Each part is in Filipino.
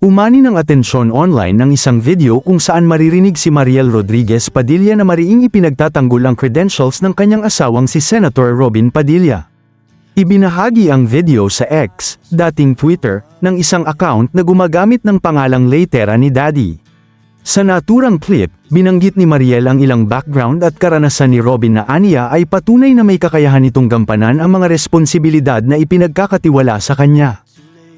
Umani ng atensyon online ng isang video kung saan maririnig si Mariel Rodriguez Padilla na mariing ipinagtatanggol ang credentials ng kanyang asawang si Senator Robin Padilla. Ibinahagi ang video sa X, dating Twitter, ng isang account na gumagamit ng pangalang Laytera ni Daddy. Sa naturang clip, binanggit ni Mariel ang ilang background at karanasan ni Robin na aniya ay patunay na may kakayahan itong gampanan ang mga responsibilidad na ipinagkakatiwala sa kanya.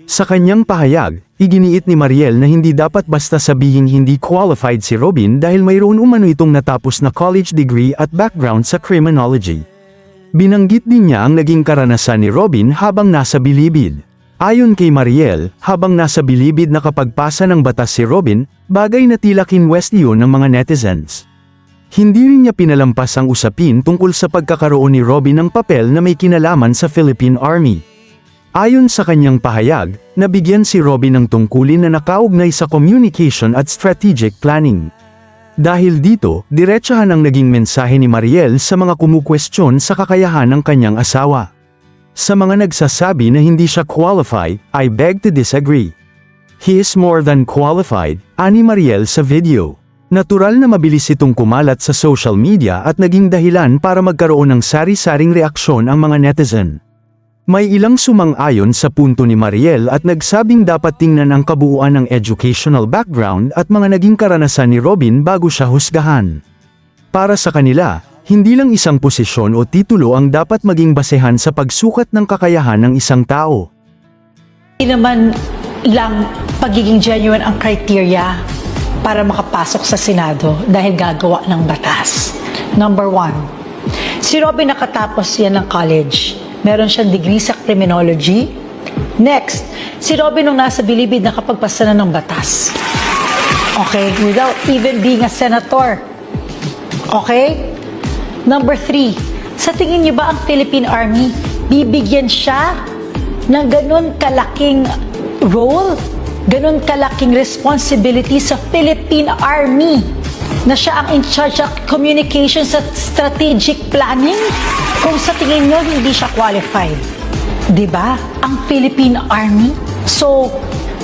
Sa kanyang pahayag, iginiit ni Mariel na hindi dapat basta sabihing hindi qualified si Robin dahil mayroon umano itong natapos na college degree at background sa criminology. Binanggit din niya ang naging karanasan ni Robin habang nasa bilibid. Ayon kay Mariel, habang nasa bilibid nakapagpasa ng batas si Robin, bagay na tila kinwest iyon ng mga netizens. Hindi rin niya pinalampas ang usapin tungkol sa pagkakaroon ni Robin ng papel na may kinalaman sa Philippine Army. Ayon sa kanyang pahayag, nabigyan si Robin ng tungkulin na nakaugnay sa communication at strategic planning. Dahil dito, diretsahan ang naging mensahe ni Mariel sa mga kumukwestiyon sa kakayahan ng kanyang asawa. Sa mga nagsasabi na hindi siya qualified, I beg to disagree. He is more than qualified, ani Mariel sa video. Natural na mabilis itong kumalat sa social media at naging dahilan para magkaroon ng sari-saring reaksyon ang mga netizen. May ilang sumang-ayon sa punto ni Mariel at nagsabing dapat tingnan ang kabuuan ng educational background at mga naging karanasan ni Robin bago siya husgahan. Para sa kanila, hindi lang isang posisyon o titulo ang dapat maging basehan sa pagsukat ng kakayahan ng isang tao. Hindi naman lang pagiging genuine ang criteria para makapasok sa Senado dahil gagawa ng batas. Number 1, si Robin nakatapos yan ng college. Meron siyang degree sa criminology. Next, si Robin nung nasa bilibid nakapagpasa na ng batas. Okay? Without even being a senator. Okay? Number 3, sa tingin niyo ba ang Philippine Army, bibigyan siya ng ganun kalaking role, ganun kalaking responsibility sa Philippine Army, na siya ang in charge of communications at strategic planning? Kung sa tingin nyo, hindi siya qualified. Diba? Ang Philippine Army? So,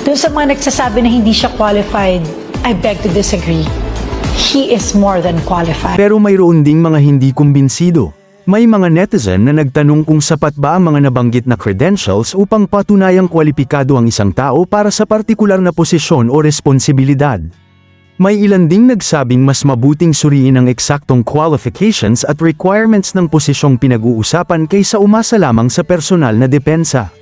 dun sa mga nagsasabi na hindi siya qualified, I beg to disagree. He is more than qualified. Pero mayroon ding mga hindi kumbinsido. May mga netizen na nagtanong kung sapat ba ang mga nabanggit na credentials upang patunayang kwalipikado ang isang tao para sa partikular na posisyon o responsibilidad. May ilan ding nagsabing mas mabuting suriin ang eksaktong qualifications at requirements ng posisyong pinag-uusapan kaysa umasa lamang sa personal na depensa.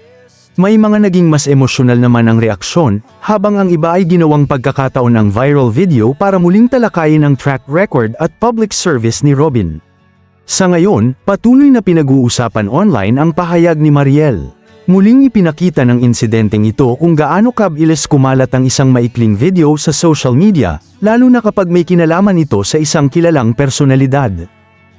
May mga naging mas emosyonal naman ang reaksyon, habang ang iba ay ginawang pagkakataon ng viral video para muling talakayin ang track record at public service ni Robin. Sa ngayon, patuloy na pinag-uusapan online ang pahayag ni Mariel. Muling ipinakita ng insidenteng ito kung gaano kabilis kumalat ang isang maikling video sa social media, lalo na kapag may kinalaman ito sa isang kilalang personalidad.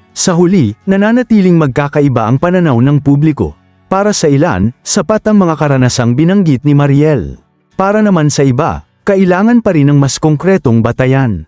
Sa huli, nananatiling magkakaiba ang pananaw ng publiko. Para sa ilan, sapat ang mga karanasang binanggit ni Mariel. Para naman sa iba, kailangan pa rin ng mas konkretong batayan.